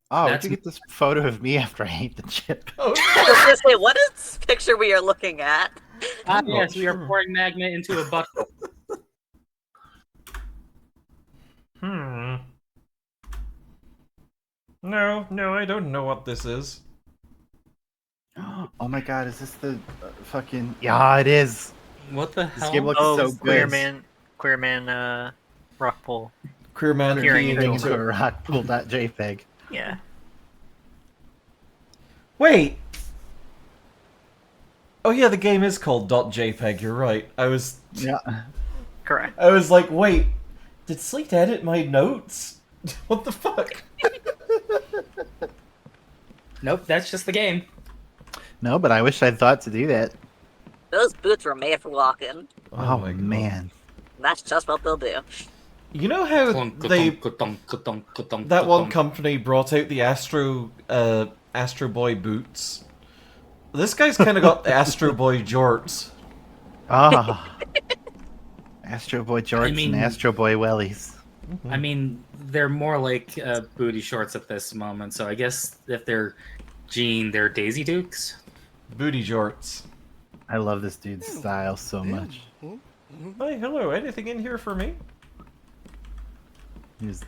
Oh, where'd That's you get this photo of me after I ate the chip? Oh, I was gonna say, what is this picture we are looking at? ah, I'm not yes, we are sure. pouring magma into a bucket. Hmm. No, I don't know what this is. Oh my god, is this the fucking... Yeah, it is! What the This game hell? looks so Queer good. Man, rock pool. Queer man Peering peeing into Into a into... rock pool.jpg. Yeah. Wait! Oh yeah, the game is called .jpg, you're right. I was Yeah. Correct. like, wait, did Sleet edit my notes? What the fuck? Nope, that's just the game. No, but I wish I'd thought to do that. Those boots were made for walking. Oh, my God. man. That's just what they'll do. You know how they... That one company brought out the Astro Boy boots? This guy's kind of got the Astro Boy jorts. Ah. Astro Boy jorts I mean- and Astro Boy wellies. I mean, they're more like booty shorts at this moment, so I guess if they're Jean, they're Daisy Dukes. Booty jorts. I love this dude's style so much. Hi, hello, anything in here for me? His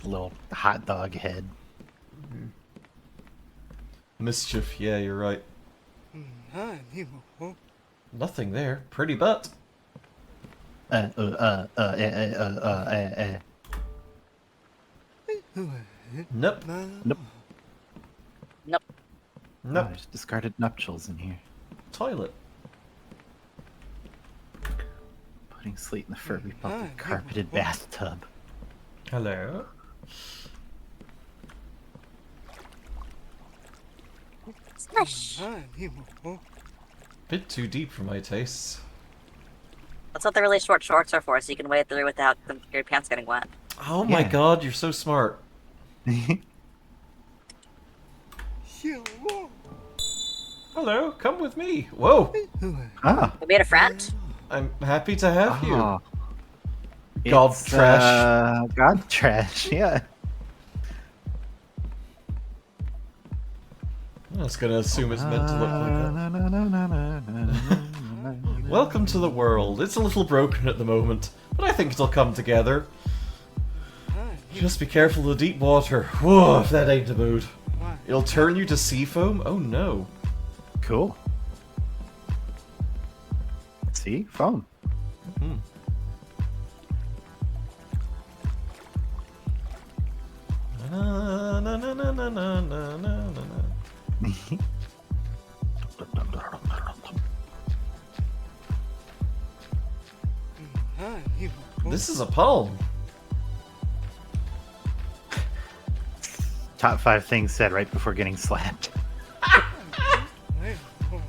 little hot dog head. Mischief, yeah, you're right. Nothing there. Pretty butt. Nope. Nope. Nope. Nope. Oh, there's discarded nuptials in here. Toilet. Putting Sleet in the Furby Puppet carpeted bathtub. Hello. Smash. Bit too deep for my tastes. That's what the really short shorts are for, so you can wade through without your pants getting wet. Oh my Yeah. god, you're so smart. Hello, come with me. Whoa, Ah. We made a friend? I'm happy to have you. Oh. God It's, trash. God trash, yeah. I was gonna assume it's meant to look like that. Welcome to the world. It's a little broken at the moment, but I think it'll come together. Just be careful of the deep water. Whoa, if that ain't a mood. It'll turn you to sea foam? Oh no. Cool. See? Foam. Hmm. Na, na, na, na, na, na, na, na, na. This is a poem. Top 5 things said right before getting slapped.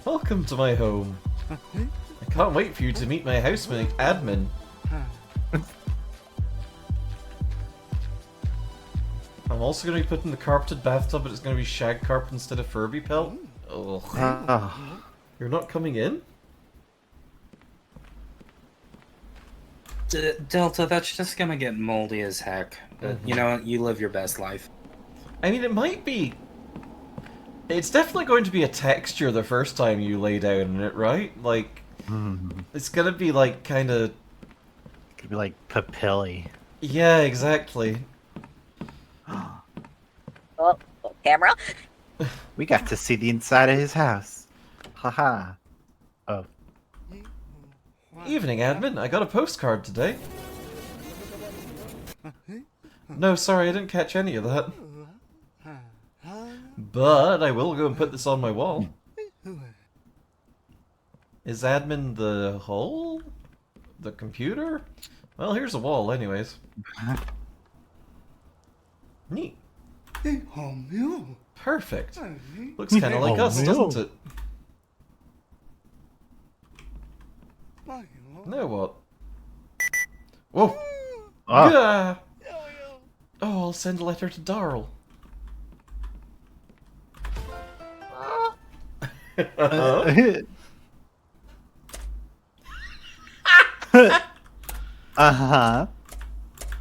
Welcome to my home. I can't wait for you to meet my housemate, Admin. I'm also going to be putting the carpeted bathtub, but it's going to be shag carpet instead of Furby pelt. Ugh. Oh. You're not coming in? Delta, that's just gonna get moldy as heck. But you know what? You live your best life. I mean, it might be. It's definitely going to be a texture the first time you lay down in it, right? Like, it's gonna be like kind of. Could be like papilli. Yeah, exactly. Oh, camera? We got to see the inside of his house. Haha. Oh. Evening, Admin. I got a postcard today. No, sorry, I didn't catch any of that. But I will go and put this on my wall. Is Admin the hole? The computer? Well, here's a wall, anyways. Neat. Perfect. Looks kind of like us, doesn't it? Now what? Whoa! Oh. Yeah. Oh, I'll send a letter to Darl. Uh-huh.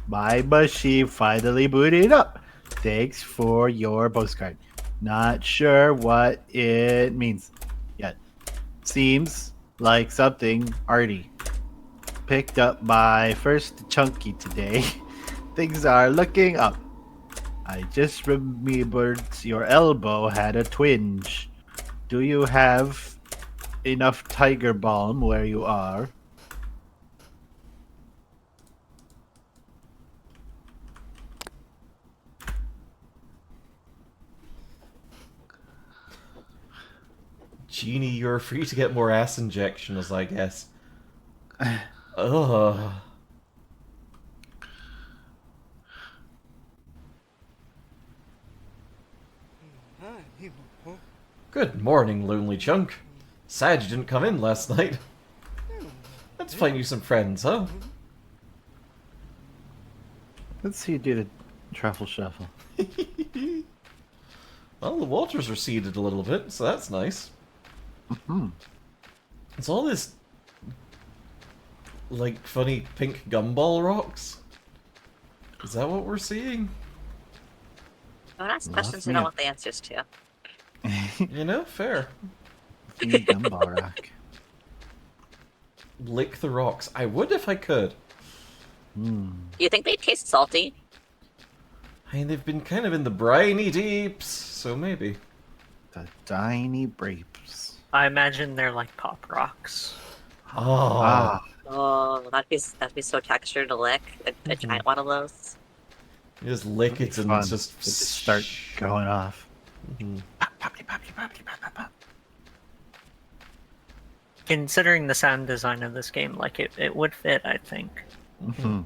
My machine finally booted up. Thanks for your postcard. Not sure what it means yet. Seems like something Artie picked up my first chunky today. Things are looking up. I just remembered your elbow had a twinge. Do you have enough tiger balm where you are? Genie, you're free to get more ass injections, I guess. Ugh. Good morning, lonely chunk. Sad you didn't come in last night. Let's find you some friends, huh? Let's see you do the truffle shuffle. Well, the waters receded a little bit, so that's nice. Mm-hmm. It's all this, like, funny pink gumball rocks. Is that what we're seeing? Don't ask questions you me don't a- want the answers to. You know, fair. Gumball rock. Lick the rocks. I would if I could. Hmm. Do you think they taste salty? I mean, they've been kind of in the briny deeps, so maybe. The tiny grapes. I imagine they're like pop rocks. Oh, Ah, Oh, that'd be so textured to lick. A giant one of those. you just lick it and fun. just It just start going off. Mhm. Considering the sound design of this game, like it would fit, I think. Mm-hmm.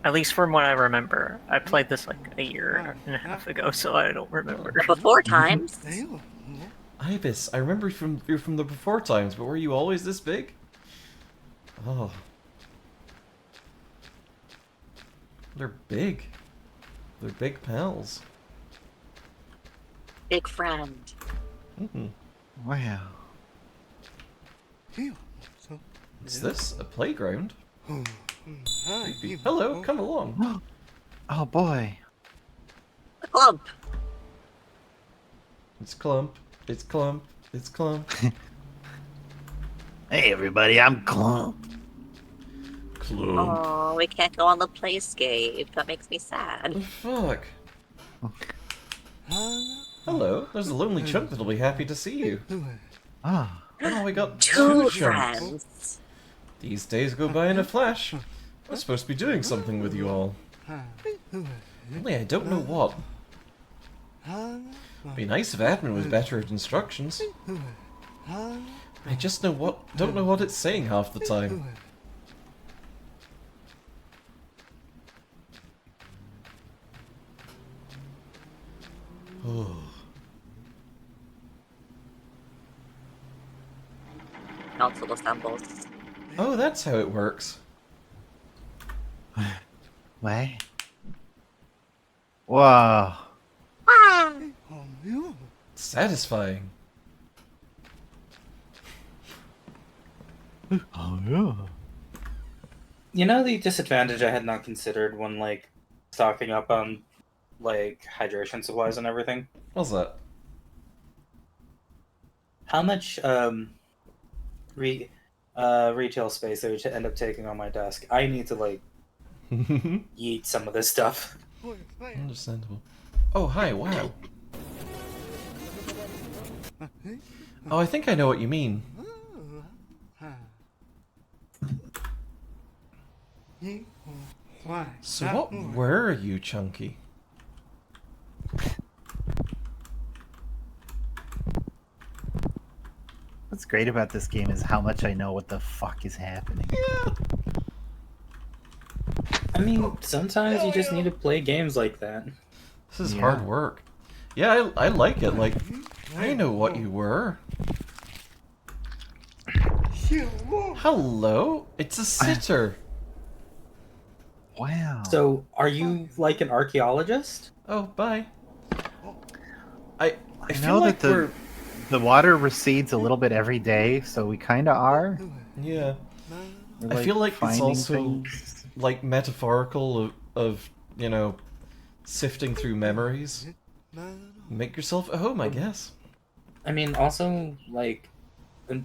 At least from what I remember. I played this like a year and a half ago, so I don't remember. Before times. Ibis, I remember you from the before times, but were you always this big? Oh. They're big. They're big pals. Big friend. Mhm. Wow. Is this a playground? Creepy. Hello, come along. Oh boy. A clump. It's Clump. It's Clump. It's Clump. Hey everybody, I'm Clump. Clump. Oh, we can't go on the playscape. That makes me sad. The fuck? Hello, there's a lonely chunk that'll be happy to see you. Ah. Oh, we got Two chunks. friends. These days go by in a flash. I'm supposed to be doing something with you all. Only I don't know what. Be nice if admin was better at instructions. I just don't know what it's saying half the time. Oh. Council assembles. Oh, that's how it works. What? Wow. Satisfying. Oh yeah. You know the disadvantage I had not considered when like stocking up on like hydration supplies and everything? What's that? How much retail space they would end up taking on my desk? I need to like eat some of this stuff. Understandable. Oh, hi, wow. Oh, I think I know what you mean. So what were you, Chunky? What's great about this game is how much I know what the fuck is happening. I mean, sometimes you just need to play games like that. This is Yeah. hard work. Yeah, I like it. Like, I know what you were. Hello? It's a sitter. Wow. So, are you like an archaeologist? Oh, bye. I I feel know like that the water recedes a little bit every day, so we kind of are. yeah. We're, I feel like it's finding also things. like metaphorical of you know, sifting through memories. Make yourself at home, I guess. I mean, also, like,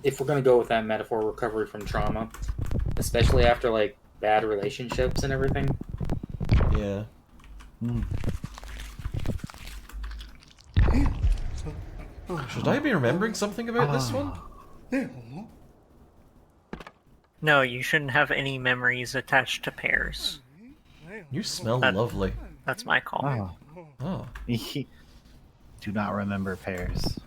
if we're gonna go with that metaphor, recovery from trauma, especially after, like, bad relationships and everything. Yeah. Should I be remembering something about this one? No, you shouldn't have any memories attached to pairs. You smell That- lovely. That's my call. Oh. Do not remember pairs.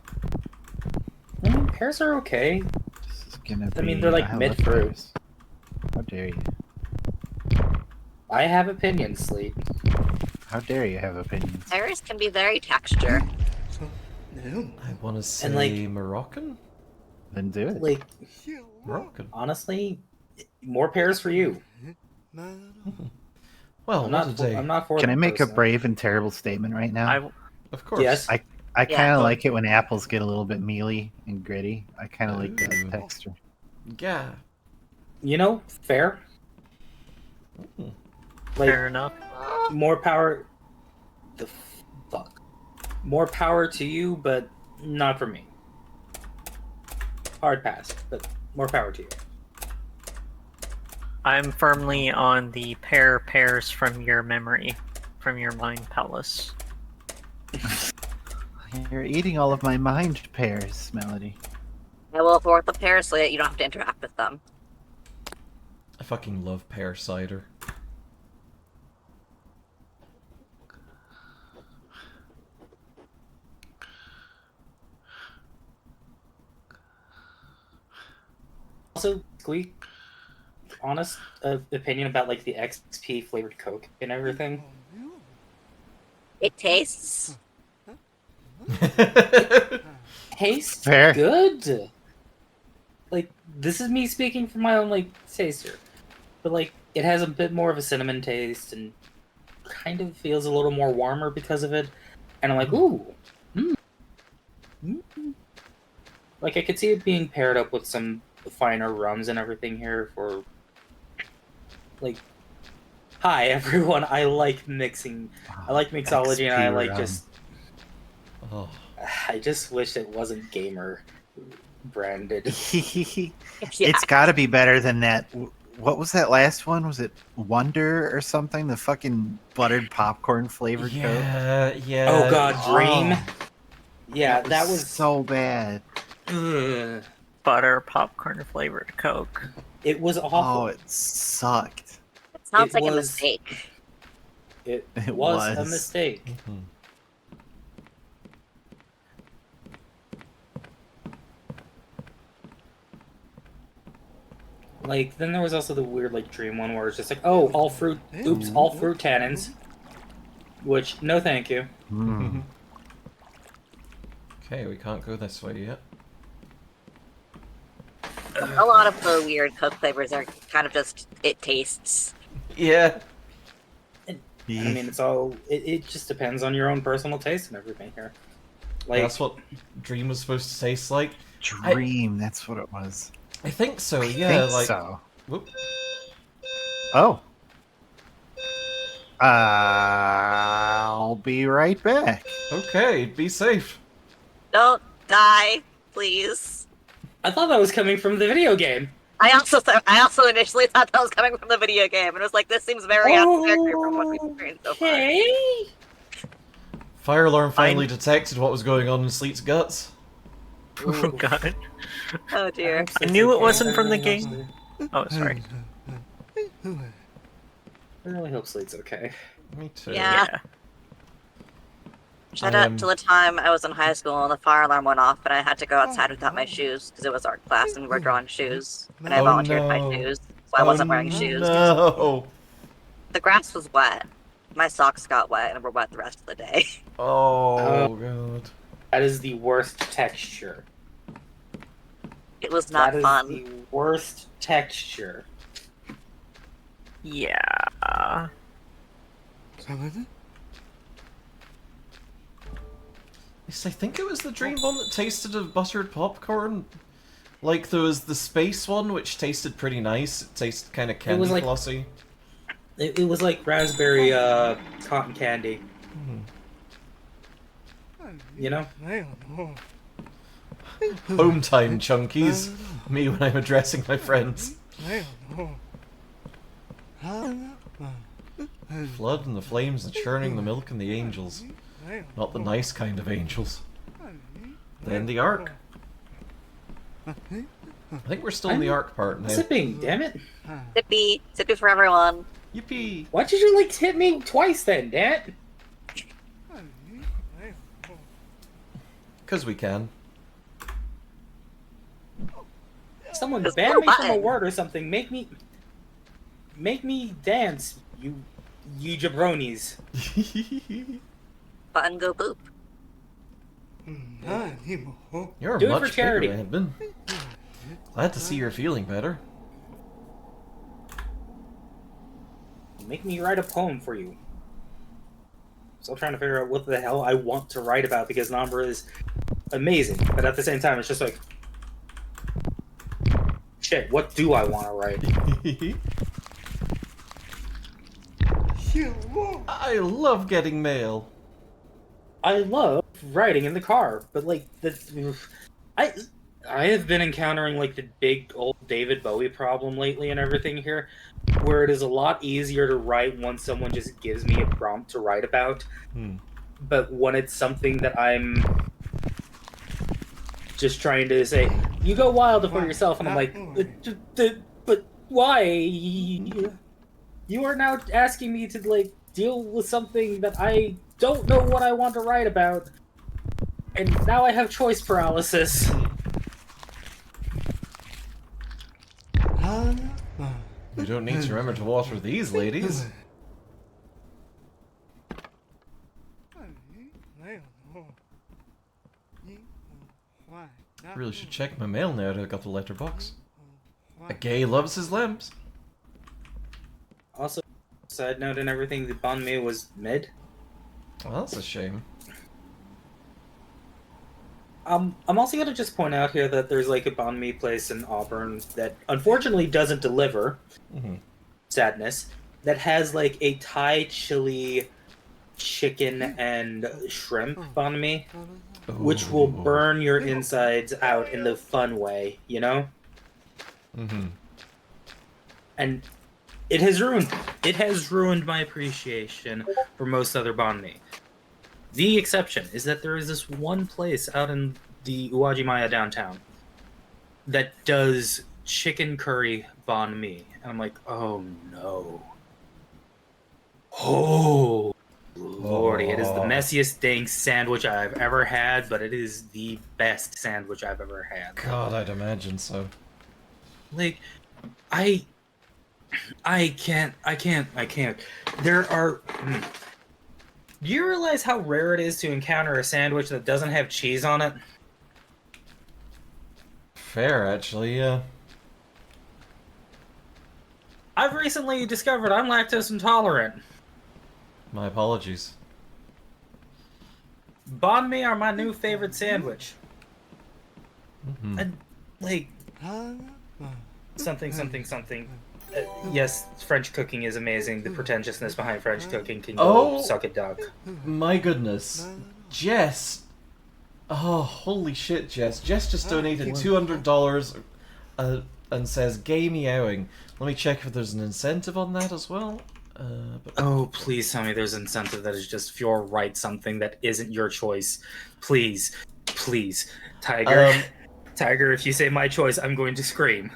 I mean, pears are okay. This is gonna be. I mean, they're like I love mid-fruit. pears. How dare you? I have opinions, Sleep. How dare you have opinions? Pears can be very texture. I want to say And, like- Moroccan? Then do it. Like, Moroccan. honestly, more pears for you. Well, I'm what a not. day. I'm not for. Can I them make a personally. brave and terrible statement right now? Of course. Yes. I kind Yeah. of like it when apples get a little bit mealy and gritty. I kind of like that Ooh. texture. Yeah. You know, fair. Mm. Like, Fair enough. more power. The fuck. More power to you, but not for me. Hard pass, but more power to you. I'm firmly on the pairs from your memory, from your mind palace. You're eating all of my mind pears, Melody. I will forward the pears so that you don't have to interact with them. I fucking love pear cider. Also, Squeak, honest opinion about like the XP flavored Coke and everything. It tastes. Tastes Fair. good. Like, this is me speaking from my own like taste here, but like it has a bit more of a cinnamon taste and kind of feels a little more warmer because of it. And I'm like, ooh, like I could see it being paired up with some finer rums and everything here for like. Hi everyone, I like mixing. I like mixology, and I XP like rum. just. Oh. I just wish it wasn't gamer branded. Yeah. It's got to be better than that. What was that last one? Was it Wonder or something? The fucking buttered popcorn flavored Coke. Yeah. Oh god, Dream. Oh. Yeah, that was so bad. ugh. Butter popcorn flavored Coke. It was awful. Oh, it sucked. It sounds It like a was- mistake. It It was a was. mistake. Mhm. Like then there was also the weird like Dream one where it's just like, oh, all fruit. Oops, all fruit tannins. Which no, thank you. Mm. Okay, we can't go this way yet. A lot of the weird Coke flavors are kind of just it tastes. Yeah. I mean, it's all. It just depends on your own personal taste and everything here. Like That's what Dream was supposed to taste like. Dream, that's what it was. I think so, I yeah. think like. so. Whoop. Oh. I'll be right back. Okay, be safe. Don't die, please. I thought that was coming from the video game. I also initially thought that was coming from the video game, and it was like, this seems very out of character from what we've experienced so far. Okay. Fire alarm finally detected what was going on in Sleet's guts. Oh god. Oh dear. I knew it wasn't from the game. Oh, sorry. I really hope Slate's okay. Me too. Yeah. Yeah. Shout I out am- to the time I was in high school and the fire alarm went off, and I had to go outside without my shoes because it was art class and we were drawing shoes. And I Oh, volunteered no. my shoes, so I wasn't wearing shoes. No. The grass was wet. My socks got wet and were wet the rest of the day. Oh god. That is the worst texture. It was not That is fun. the worst texture. Yeah. Yes, I think it was the Dream one that tasted of buttered popcorn. Like there was the space one, which tasted pretty nice. It tasted kind of candy was like- flossy. It was like raspberry cotton candy. You know? Home time, chunkies. Me when I'm addressing my friends. Flood and the flames and churning the milk and the angels. Not the nice kind of angels. Then the ark. I think we're still in the ark part now. Sipping, damn it. Sippy. Sippy for everyone. Yippee! Why'd you like hit me twice then, damn it? Because we can. Someone Just ban go me from a button. word or something. Make me dance, you jabronis. Button go boop. You're Do it much for charity. bigger, Edmund. Glad to see you're feeling better. Make me write a poem for you. Still trying to figure out what the hell I want to write about because Nombra is amazing, but at the same time, it's just like, shit, what do I want to write? I love getting mail. I love riding in the car, but like I have been encountering like the big old David Bowie problem lately and everything here, where it is a lot easier to write when someone just gives me a prompt to write about. But when it's something that I'm just trying to say, you go wild for yourself, and I'm like, but why? You are now asking me to like deal with something that I don't know what I want to write about, and now I have choice paralysis. You don't need to remember to water these ladies. Really should check my mail now that I got the letterbox. A gay loves his lamps. Also, side note and everything, the banh mi was mid. Well, that's a shame. I'm also gonna just point out here that there's like a banh mi place in Auburn that unfortunately doesn't deliver. Sadness. That has like a Thai chili chicken and shrimp banh mi, which will burn your insides out in the fun way, you know? And it has ruined my appreciation for most other banh mi. The exception is that there is this one place out in the Uwajimaya downtown that does chicken curry banh mi. And I'm like, oh no. Oh, lordy. It is the messiest dang sandwich I've ever had, but it is the best sandwich I've ever had. God, I'd imagine so. Like, I can't. There are... Do you realize how rare it is to encounter a sandwich that doesn't have cheese on it? Fair, actually, yeah. I've recently discovered I'm lactose intolerant. My apologies. Banh mi are my new favorite sandwich. And, like... Something. Yes, French cooking is amazing. The pretentiousness behind French cooking can go suck a duck. My goodness. Jess. Oh, holy shit, Jess. Jess just donated $200 and says gay meowing. Let me check if there's an incentive on that as well. Oh, please tell me there's an incentive that is just if you write something that isn't your choice. Please. Tiger. Tiger, if you say my choice, I'm going to scream.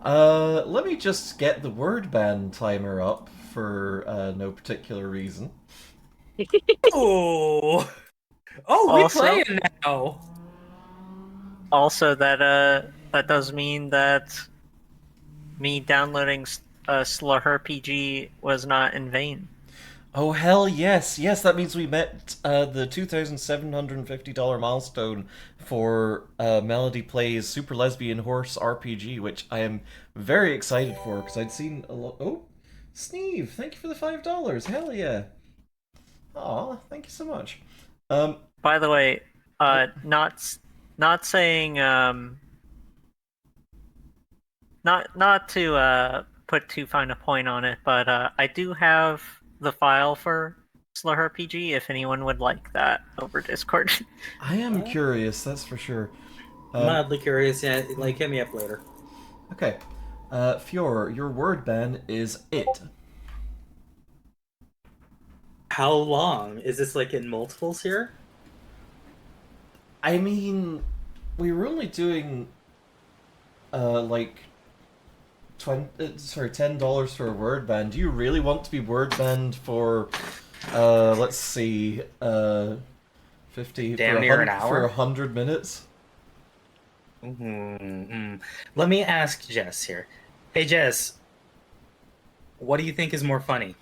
Let me just get the word ban timer up for no particular reason. Oh, we playing now. Also, that does mean that me downloading Slurpg was not in vain. Oh, hell yes. Yes, that means we met the $2,750 milestone for Melody Plays Super Lesbian Horse RPG, which I am very excited for, because I'd seen a lot... Oh, Sneeve, thank you for the $5. Hell yeah. Aw, thank you so much. By the way, not saying... Not to put too fine a point on it, but I do have the file for Slow RPG if anyone would like that over Discord. I am curious, that's for sure. Mildly curious, yeah. Like, hit me up later. Okay. Fior, your word ban is it. How long? Is this like in multiples here? I mean, we were only doing, like, $10 for a word ban. Do you really want to be word banned for, let's see, 50 Damn for near an 100 hour? for 100 minutes? Let me ask Jess here. Hey Jess, what do you think is more funny?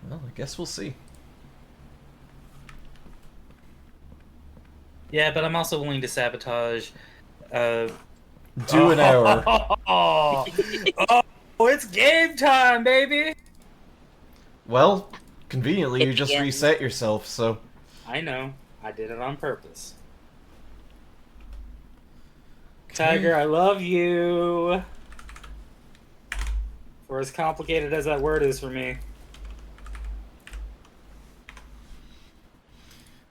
Well, I guess we'll see. Yeah, but I'm also willing to sabotage. Do an hour. Oh, it's game time, baby! Well, conveniently, It you just begins. reset yourself, so... I know. I did it on purpose. Tiger, I love you. For as complicated as that word is for me.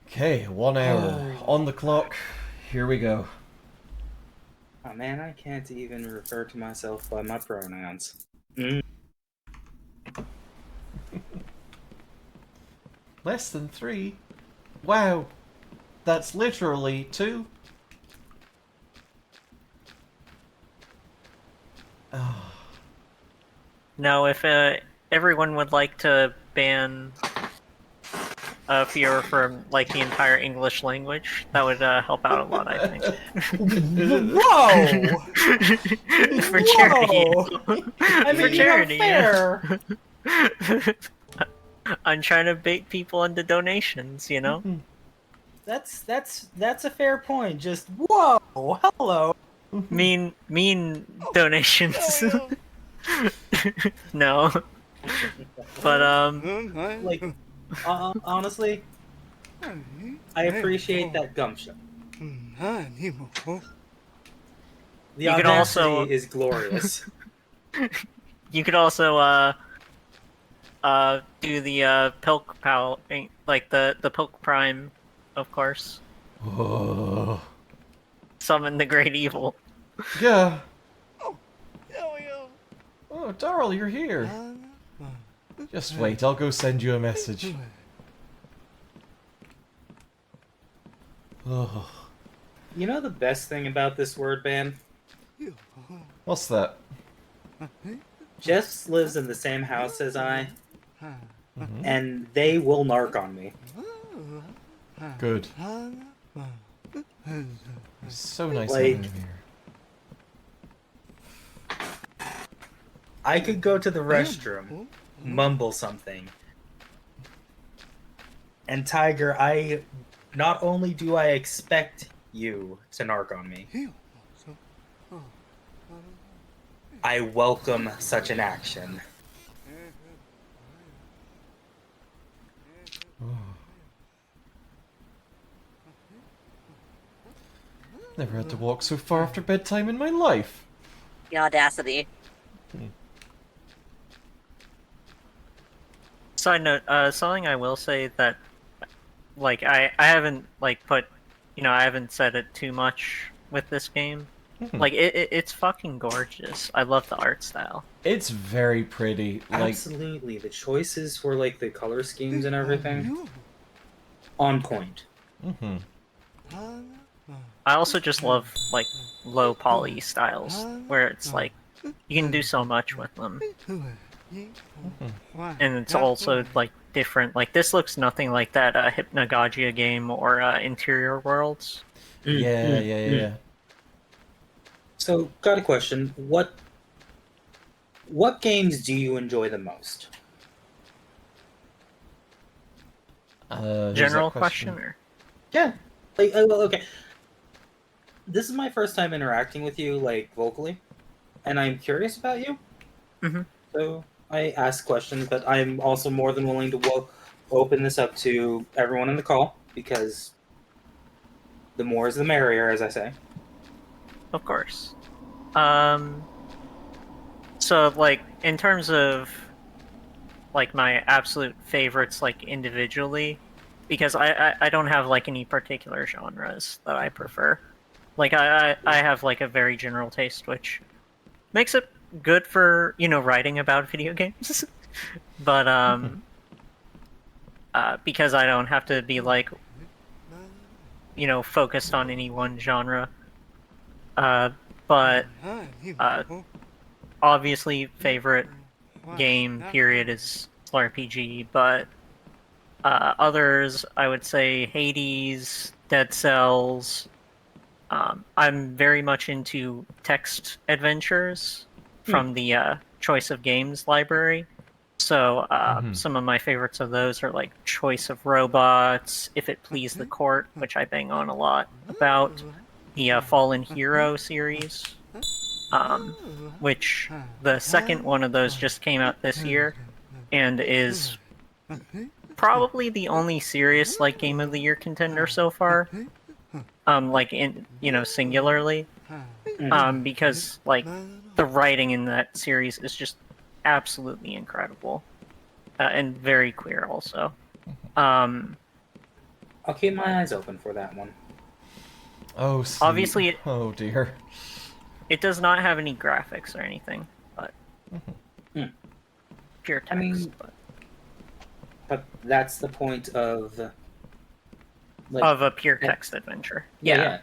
Okay, 1 hour. On the clock. Here we go. Oh man, I can't even refer to myself by my pronouns. Less than 3? Wow. That's literally 2. Oh. No, if everyone would like to ban Fiora from like the entire English language, that would help out a lot, I think. Whoa! For charity. I mean, For charity, fair. yeah. I'm trying to bait people into donations, you know? That's a fair point. Just whoa, hello. Mean donations. No. But Like, honestly, I appreciate that gumption. The You could audacity also- is glorious. you could also do the Pilk Pal, like the Pilk Prime, of course. Oh. Summon the Great Evil. Yeah. Oh, Darl, you're here. Just wait, I'll go send you a message. Oh. You know the best thing about this word ban? What's that? Jess lives in the same house as I, and they will narc on me. Good. It's so nice Like- having him here. I could go to the restroom, mumble something, and Tiger, not only do I expect you to narc on me, I welcome such an action. Never had to walk so far after bedtime in my life. The audacity. Side note, something I will say that, like, I haven't, like, I haven't said it too much with this game. Like, it's fucking gorgeous. I love the art style. It's very pretty. Like, Absolutely, the choices for like the color schemes and everything, on point. I also just love, like, low poly styles, where it's like, you can do so much with them. And it's also, like, different. Like, this looks nothing like that Hypnagogia game or Interior Worlds. yeah. So, got a question. What games do you enjoy the most? Who's General that question, or? Yeah. Like, okay. This is my first time interacting with you, like, vocally, and I'm curious about you. So, I ask questions, but I'm also more than willing to open this up to everyone in the call, because the more is the merrier, as I say. Of course. So, like, in terms of, like, my absolute favorites, like, individually, because I don't have, like, any particular genres that I prefer. Like, I have, like, a very general taste, which makes it good for, you know, writing about video games. But, because I don't have to be, like, you know, focused on any one genre. But, obviously, favorite game, period, is RPG, but others, I would say Hades, Dead Cells. I'm very much into text adventures from the Choice of Games library. So some of my favorites of those are like Choice of Robots, If It Please the Court, which I bang on a lot about, the Fallen Hero series, which the second one of those just came out this year and is probably the only serious like Game of the Year contender so far. Like in, you know, singularly, because like the writing in that series is just absolutely incredible, and very queer also. I'll keep my eyes open for that one. Oh, see. Obviously, Oh dear. it does not have any graphics or anything, but pure text. I mean, but that's the point of like, of a pure text adventure. yeah.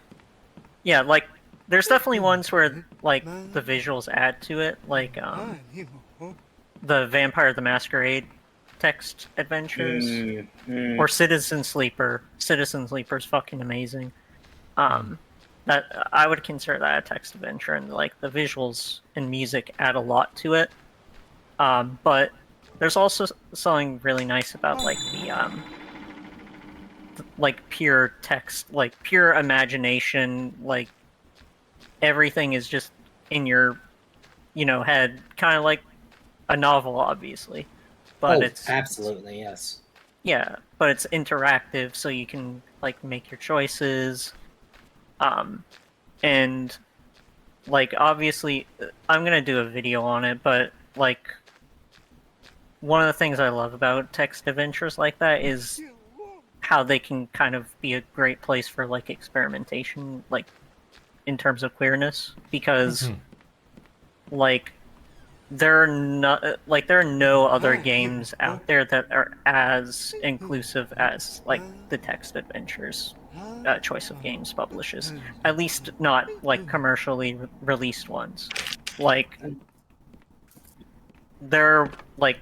Yeah, like there's definitely ones where like the visuals add to it, like the Vampire the Masquerade text adventures, or Citizen Sleeper. Citizen Sleeper's fucking amazing. That I would consider that a text adventure, and like the visuals and music add a lot to it. But there's also something really nice about like the like pure text, like pure imagination, like everything is just in your, you know, head, kind of like a novel, obviously. But it's absolutely, yes. Yeah, but it's interactive, so you can like make your choices. And like obviously, I'm gonna do a video on it, but like one of the things I love about text adventures like that is how they can kind of be a great place for like experimentation, like in terms of queerness, because like there are no other games out there that are as inclusive as like the text adventures Choice of Games publishes, at least not like commercially released ones. Like there are like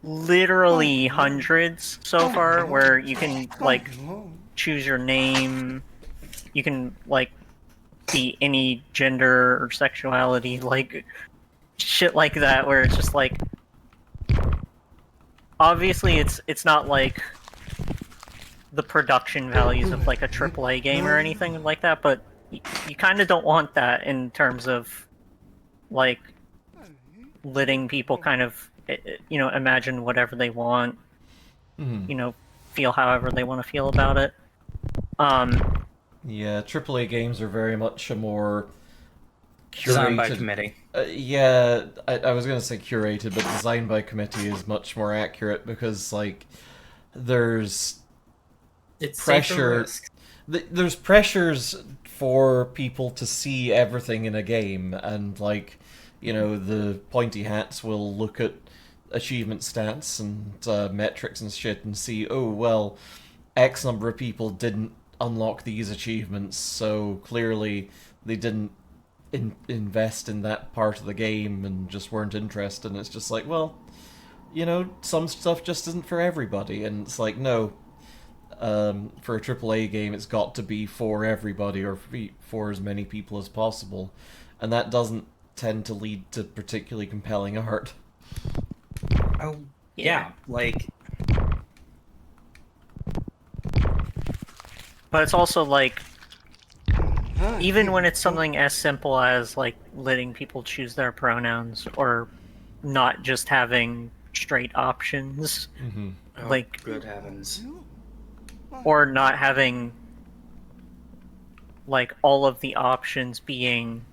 literally hundreds so far where you can like choose your name, you can like be any gender or sexuality, like shit like that, where it's just like obviously it's not like the production values of like a AAA game or anything like that, but you kind of don't want that in terms of like letting people kind of, you know, imagine whatever they want, you know, feel however they want to feel about it. Yeah, AAA games are very much a more curated... Designed by committee. Yeah, I was going to say curated, but designed by committee is much more accurate, because, like, there's It's pressure... There's pressures for people to see everything in a game, and, like, you know, the pointy hats will look at achievement stats and metrics and shit and see, oh, well, X number of people didn't unlock these achievements, so clearly they didn't invest in that part of the game and just weren't interested. And it's just like, well, you know, some stuff just isn't for everybody. And it's like, no, for a AAA game, it's got to be for everybody, or for as many people as possible. And that doesn't tend to lead to particularly compelling art. Oh, yeah, like... But it's also like, even when it's something as simple as like letting people choose their pronouns, or not just having straight options, like, good heavens, or not having like all of the options being,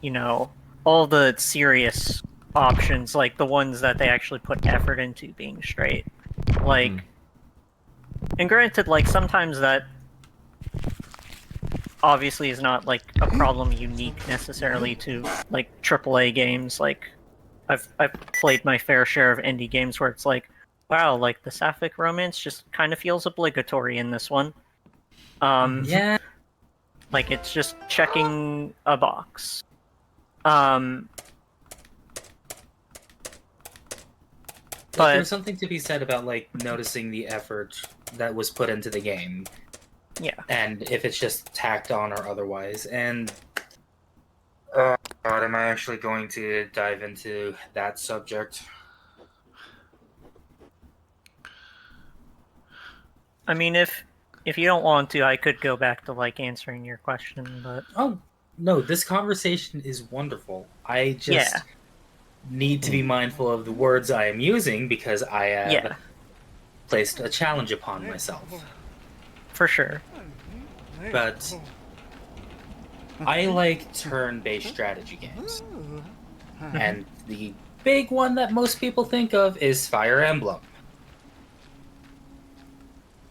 you know, all the serious options, like the ones that they actually put effort into being straight. Like, and granted, like sometimes that obviously is not like a problem unique necessarily to like AAA games. Like, I've played my fair share of indie games where it's like, wow, like the sapphic romance just kind of feels obligatory in this one. Yeah. Like it's just checking a box. But There's something to be said about like noticing the effort that was put into the game, yeah, and if it's just tacked on or otherwise. And oh God, am I actually going to dive into that subject? I mean, if you don't want to, I could go back to like answering your question, but Oh no, this conversation is wonderful. I just yeah, need to be mindful of the words I am using because I have yeah, placed a challenge upon myself. for sure. But I like turn-based strategy games. And the big one that most people think of is Fire Emblem.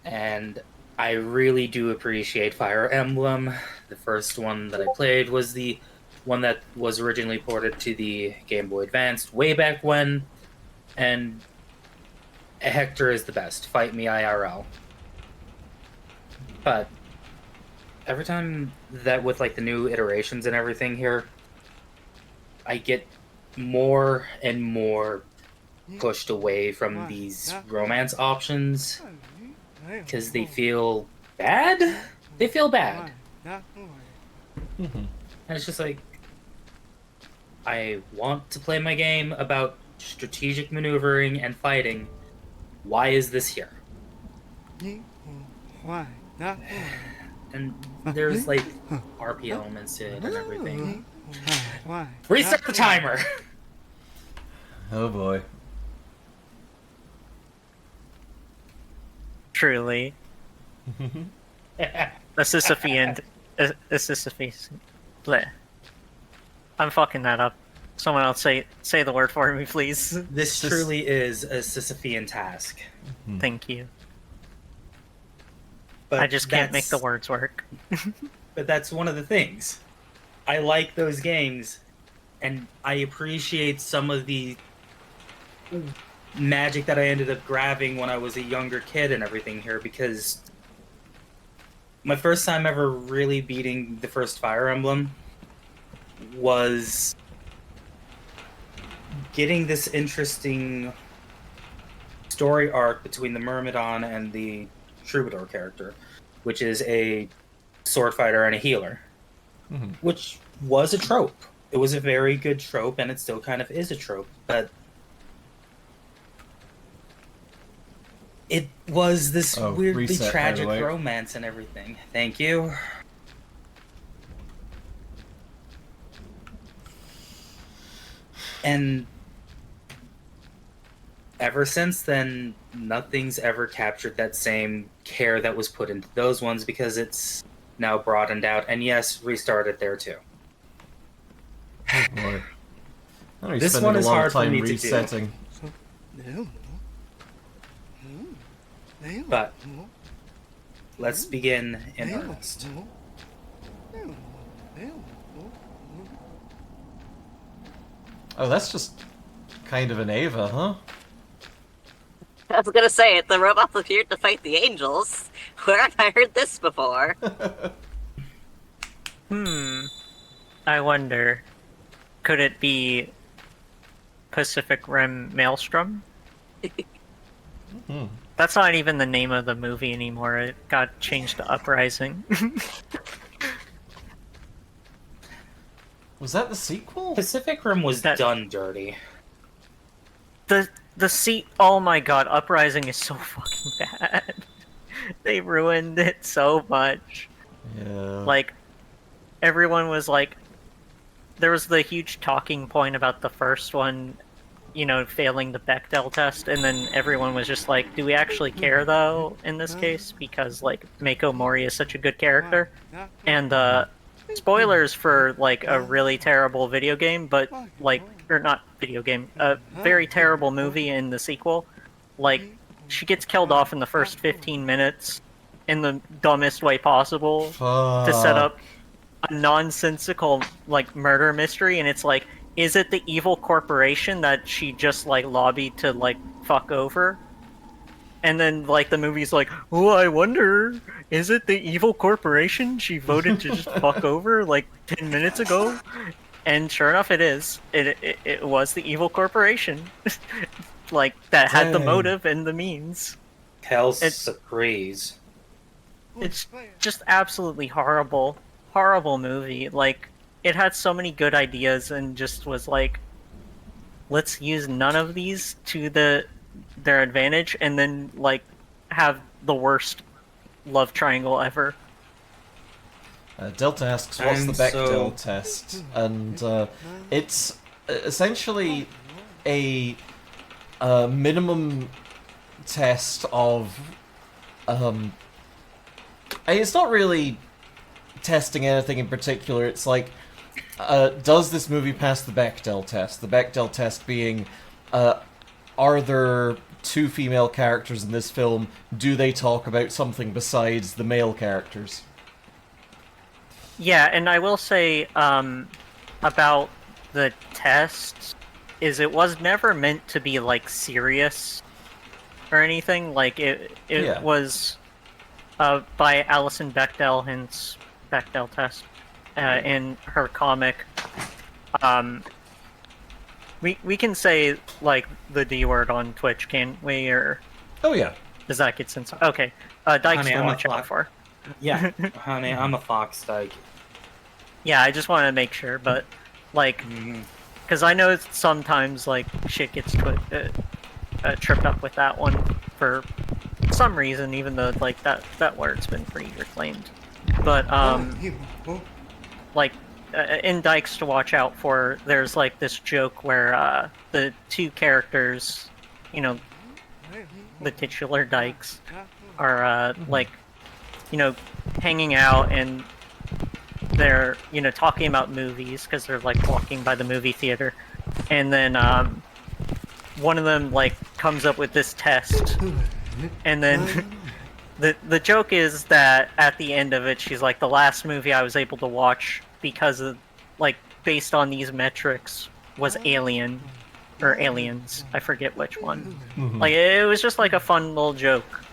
And I really do appreciate Fire Emblem. The first one that I played was the one that was originally ported to the Game Boy Advance way back when. And Hector is the best. Fight me IRL. But every time that with like the new iterations and everything here, I get more and more pushed away from these romance options because they feel bad. They feel bad. And it's just like, I want to play my game about strategic maneuvering and fighting. Why is this here? And there's like RP elements to it and everything. Restart the timer! Oh boy. Truly, a Sisyphean, a Sisyphean. Bleh. I'm fucking that up. Someone else say the word for me, please. This truly is a Sisyphean task. Thank you. But I just can't make the words work. But that's one of the things. I like those games, and I appreciate some of the magic that I ended up grabbing when I was a younger kid and everything here, because my first time ever really beating the first Fire Emblem was getting this interesting story arc between the Myrmidon and the Troubadour character, which is a sword fighter and a healer, which was a trope. It was a very good trope, and it still kind of is a trope, but it was this weirdly reset, tragic by the way. romance and everything. Thank you. And ever since then, nothing's ever captured that same care that was put into those ones because it's now broadened out. And yes, restarted there too. Oh boy. I know he's This spending one a is lot hard of for time me to do. resetting. But let's begin in earnest. Oh, that's just kind of an Ava, huh? I was gonna say, the robots appeared to fight the angels. Where have I heard this before? I wonder, could it be Pacific Rim Maelstrom? That's not even the name of the movie anymore. It got changed to Uprising. Was that the sequel? Pacific Rim was That- done dirty. The seat. Oh my god, Uprising is so fucking bad. They ruined it so much. Yeah. Like, everyone was like, there was the huge talking point about the first one, you know, failing the Bechdel test, and then everyone was just like, do we actually care though in this case? Because like Mako Mori is such a good character, and spoilers for like a really terrible video game, but like, or not video game, a very terrible movie in the sequel. Like, she gets killed off in the first 15 minutes in the dumbest way possible to set up a nonsensical like murder mystery, and it's like, is it the evil corporation that she just like lobbied to like fuck over? And then like the movie's like, oh, I wonder, is it the evil corporation she voted to just fuck over like 10 minutes ago? And sure enough, it is. It was the evil corporation, like that had the Dang. motive and the means. Hell It's- surprise. It's just absolutely horrible, horrible movie. Like, it had so many good ideas and just was like, let's use none of these to their advantage, and then like have the worst love triangle ever. Delta asks, what's the And Bechdel test? And it's essentially a minimum test of... it's not really testing anything in particular. It's like, does this movie pass the Bechdel test? The Bechdel test being, are there two female characters in this film? Do they talk about something besides the male characters? Yeah, and I will say about the test is it was never meant to be like serious or anything. Like it Yeah. was by Alison Bechdel, hence Bechdel test, in her comic. We can say like the D word on Twitch, can't we? Or Oh yeah. does that get censored? Okay, Dykes Honey, to I'm a watch out fuck. for. Yeah, honey, I'm a fox dyke. Yeah, I just want to make sure, but like, because I know sometimes like shit gets tripped up with that one for some reason, even though like that word's been pretty reclaimed. But like in Dykes to watch out for, there's like this joke where the two characters, you know, the titular Dykes, are like, you know, hanging out and they're, you know, talking about movies because they're like walking by the movie theater, and then one of them like comes up with this test, and then the joke is that at the end of it, she's like, the last movie I was able to watch because of like based on these metrics was Alien or Aliens, I forget which one. Like it was just like a fun little joke.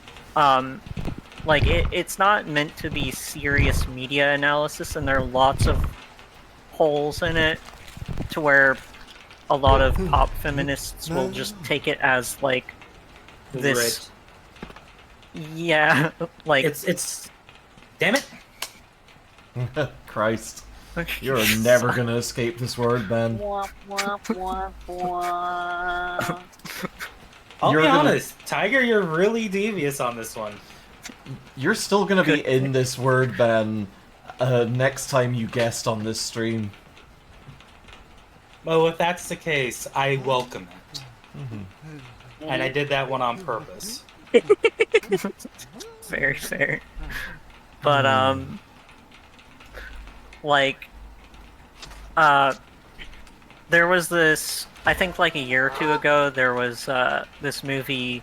Like it's not meant to be serious media analysis, and there are lots of holes in it to where a lot of pop feminists will just take it as like this. Yeah, like It's. Damn it! Christ. You're never gonna escape this word, Ben. I'll You're be gonna- honest, Tiger, you're really devious on this one. You're still gonna be in this word ban next time you guest on this stream. Well, if that's the case, I welcome it. And I did that one on purpose. very fair. But like there was this, I think like a year or two ago, there was this movie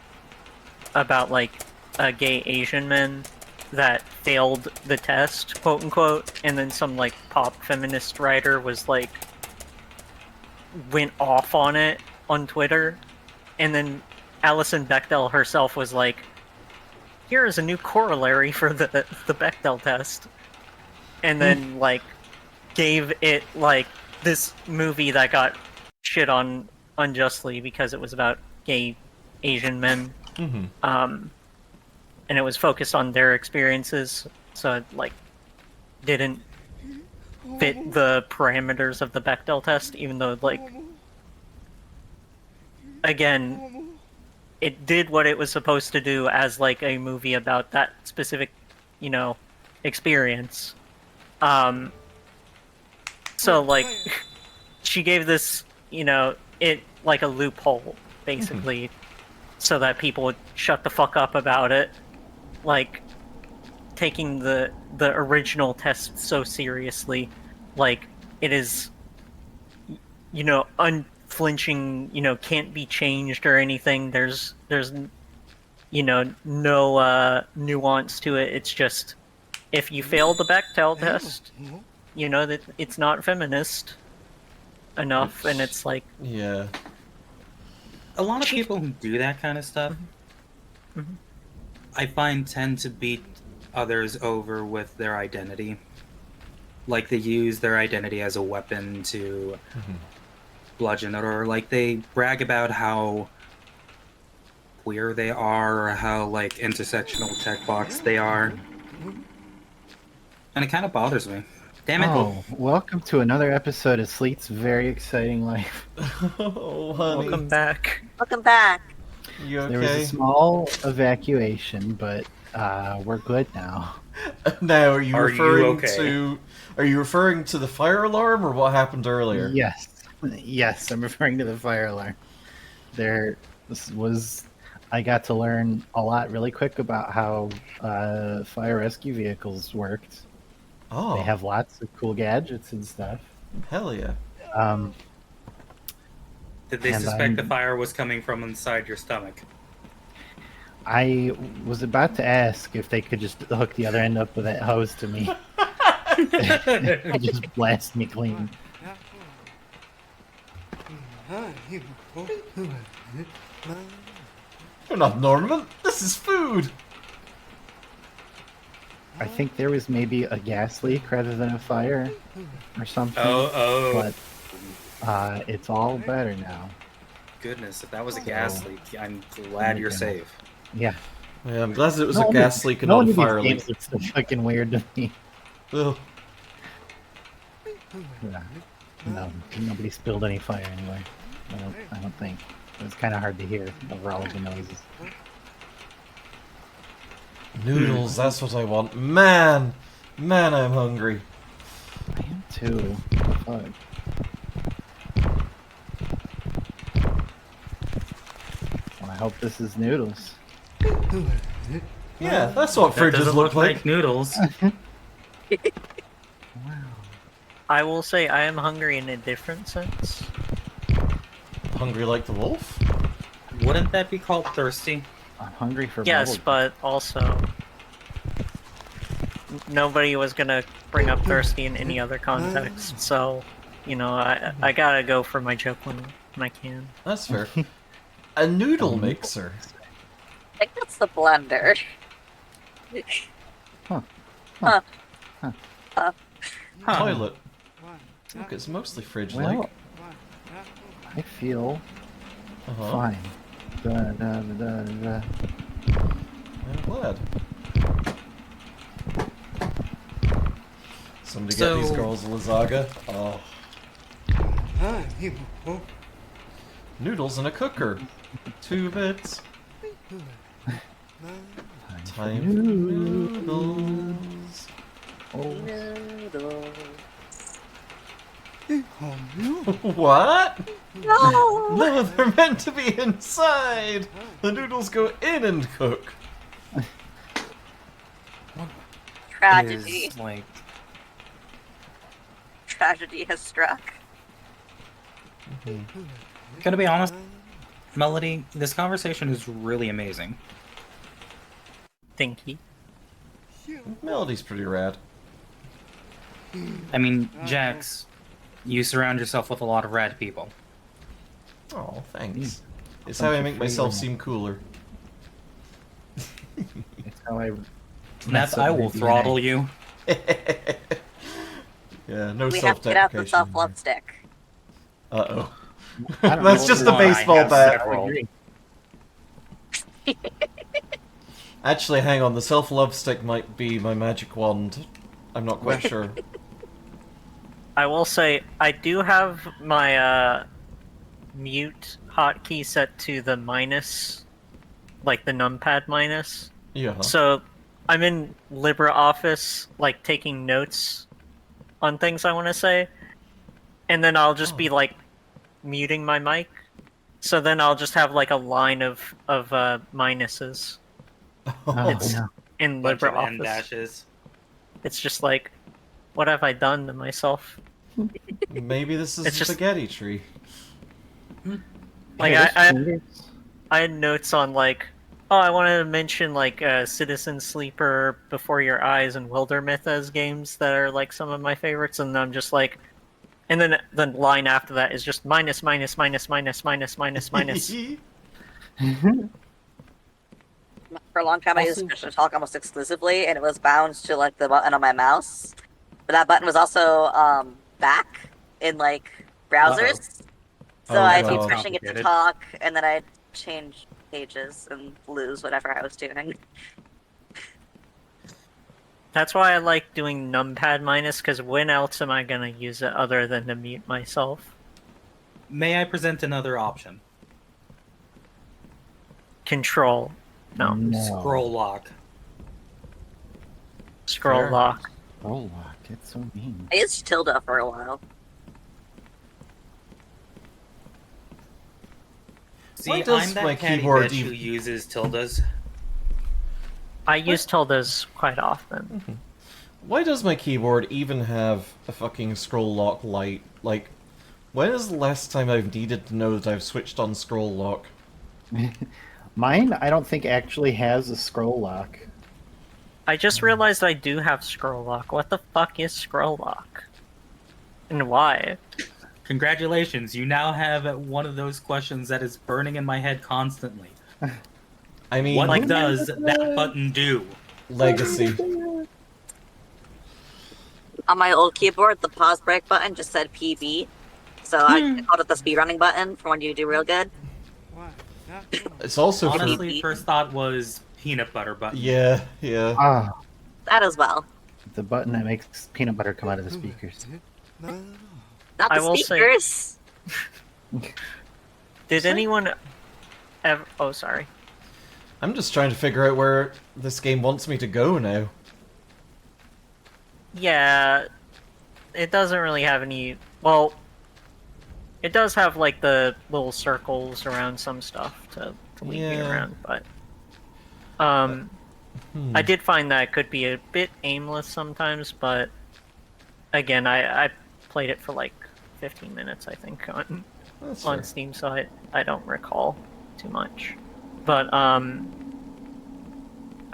about like a gay Asian man that failed the test, quote unquote, and then some like pop feminist writer was like went off on it on Twitter, and then Alison Bechdel herself was like, here is a new corollary for the Bechdel test, and then like gave it like this movie that got shit on unjustly because it was about gay Asian men. And it was focused on their experiences, so it like didn't fit the parameters of the Bechdel test, even though like again it did what it was supposed to do as like a movie about that specific, you know, experience. So like she gave this, you know, it like a loophole basically so that people would shut the fuck up about it. Like taking the original test so seriously. Like, it is, unflinching, can't be changed or anything. There's no nuance to it. It's just, if you fail the Bechdel test, that it's not feminist enough, and it's like... Yeah. A lot of people who do that kind of stuff, I find, tend to beat others over with their identity. Like, they use their identity as a weapon to bludgeon it, or like they brag about how queer they are, or how like intersectional checkbox they are. And it kind of bothers me. Damn it. Oh, welcome to another episode of Sleet's Very Exciting Life. Oh, honey. Welcome back. Welcome back. You okay? There was a small evacuation, but we're good now. Now, are you referring okay? to... Are you referring to the fire alarm, or what happened earlier? Yes, I'm referring to the fire alarm. I got to learn a lot really quick about how fire rescue vehicles worked. Oh. They have lots of cool gadgets and stuff. Hell yeah. Did they suspect the fire was coming from inside your stomach? I was about to ask if they could just hook the other end up with that hose to me. It just blast me clean. You're not Norman. This is food. I think there was maybe a gas leak rather than a fire or something. Oh. But it's all better now. Goodness, if that was a gas leak, I'm glad you're safe. Yeah. Yeah, I'm glad it was a gas leak and no not a fire leak. Games look so fucking weird to me. Ugh. Yeah. No, nobody spilled any fire anyway. I don't think. It was kind of hard to hear over all of the noises. Noodles, that's what I want. Man, I'm hungry. I am too. Fuck. Well, I hope this is noodles. Yeah, that's what That fridges doesn't look like. like noodles. Wow. I will say I am hungry in a different sense. Hungry like the wolf? Wouldn't that be called thirsty? I'm hungry for Yes, bubble but also... Nobody was gonna bring up thirsty in any other context, so... I gotta go for my joke when I can. That's fair. A noodle mixer. I think that's the blender. Toilet. Look, it's mostly fridge-like. Well, I feel Uh-huh. fine. Da. I'm glad. Somebody So- get these girls a lasagna. Oh. Noodles in a cooker. 2 bits. Time for noodles. What? No! No, they're meant to be inside. The noodles go in and cook. Tragedy. Is, like, Tragedy has struck. gonna be honest, Melody, this conversation is really amazing. Thinky. Melody's pretty rad. I mean, Jax, you surround yourself with a lot of rad people. Oh, thanks. It's Bunch how I of make free myself women. seem cooler. It's how I. Neth, I will throttle you. Yeah, no We have to get out the self-deprecation. self-love stick. Uh-oh. I don't That's know just if a I baseball have bat. several. Actually, hang on, the self-love stick might be my magic wand. I'm not quite sure. I will say, I do have my mute hotkey set to the minus, like the numpad minus. Yeah. So I'm in LibreOffice, like taking notes on things I want to say, and then I'll just be like muting my mic. So then I'll just have like a line of minuses. Oh, It's- no. in Bunch of LibreOffice. N dashes. It's just like, what have I done to myself? Maybe this is It's a just- spaghetti tree. Like, Hey, I there's had notes on, like, oh, I wanted to mention, like, Citizen Sleeper, Before Your Eyes, and Wildermyth as games that are, like, some of my favorites, and I'm just like... And then the line after that is just minus, minus, minus, minus, minus, minus, minus. For a long time, I used Also- push to talk almost exclusively, and it was bound to like the button on my mouse. But that button was also back in like browsers, so Oh, I'd be God. pushing it to Complicated. talk, and then I'd change pages and lose whatever I was doing. That's why I like doing numpad minus, because when else am I gonna use it other than to mute myself? May I present another option? Control. No. Scroll lock. Scroll Fair. lock. Scroll lock. It's so mean. I used tilde for a while. See, Why does I'm that my catty keyboard bitch who even- uses tildes. I use tildes quite often. Why does my keyboard even have a fucking scroll lock light? Like, when is the last time I've needed to know that I've switched on scroll lock? Mine, I don't think actually has a scroll lock. I just realized I do have scroll lock. What the fuck is scroll lock? And why? Congratulations, you now have one of those questions that is burning in my head constantly. I mean, What like- does that button do? legacy. On my old keyboard, the pause break button just said PB, so I called it the speedrunning button for when you do real good. It's also for... Honestly, first thought was peanut butter button. Yeah, yeah. Ah, That as well. the button that makes peanut butter come out of the speakers. Not I the will say- speakers. Did anyone ever... Oh, sorry. I'm just trying to figure out where this game wants me to go now. Yeah, it doesn't really have any... Well, it does have, like, the little circles around some stuff to lead me Yeah. around, but... I did find that it could be a bit aimless sometimes, but... Again, I played it for, like, 15 minutes, I think, on That's fair. Steam, so I don't recall too much. But, I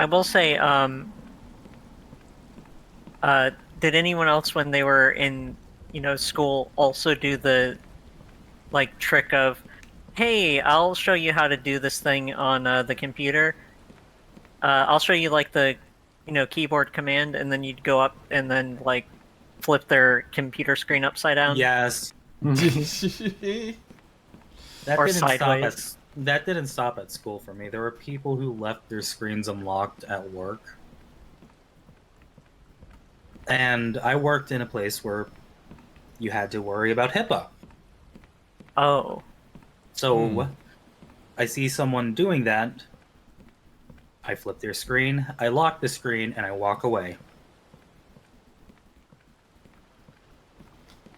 will say, did anyone else when they were in, school also do the, like, trick of, hey, I'll show you how to do this thing on the computer. I'll show you, like, the, keyboard command, and then you'd go up and then, like, flip their computer screen upside down? Yes. That Or didn't stop sideways. that didn't stop at school for me. There were people who left their screens unlocked at work. And I worked in a place where you had to worry about HIPAA. Oh. So I see someone doing that. I flip their screen, I lock the screen, and I walk away.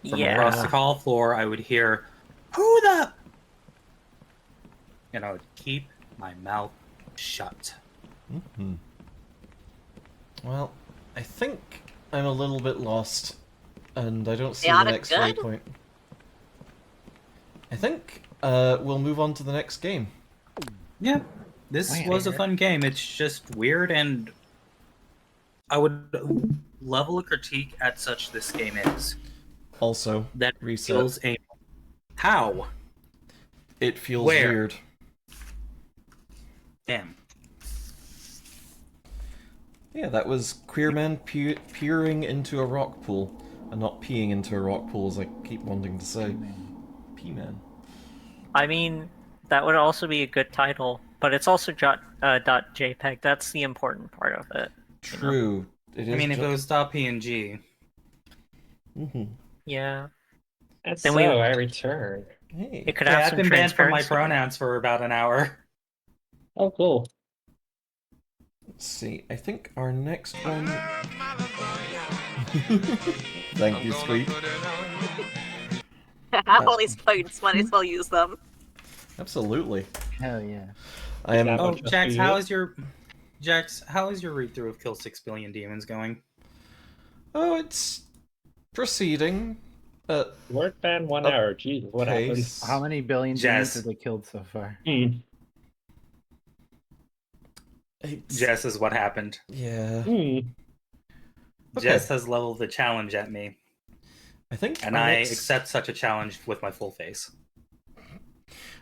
From across the Yeah. call floor, I would hear, "Who the?" And I would keep my mouth shut. Mhm. Well, I think I'm a little bit lost, and I don't see the Chaotic next good? waypoint. I think we'll move on to the next game. Yeah, this Wait, was a fun game. It's just weird, and I would level a critique at such this game is. Also, That reset. feels a how? It feels Where? weird. Damn. Yeah, that was queer men peering into a rock pool, and not peeing into a rock pool, as I keep wanting to say. P-man. I mean, that would also be a good title, but it's also .jpg. That's the important part of it. True. It is. I mean, if it was .png, Mhm. Yeah. And Then so we- I return. Hey. It could yeah, have I've some been banned from my transparency. pronouns for about an hour. Oh, cool. Let's see. I think our next one. Thank you, Squeak. All these points, might as well use them. Absolutely. Hell yeah. I am. That Oh, one just Jax, for how you? is your Jax, how is your read through of Kill 6 Billion Demons going? Oh, it's proceeding. Work ban 1 hour. Jesus, what happened? Pace. How many billion demons Jazz. have they killed so far? Jess is what happened. Yeah. Okay. Jess has leveled the challenge at me, I think and our I next- accept such a challenge with my full face.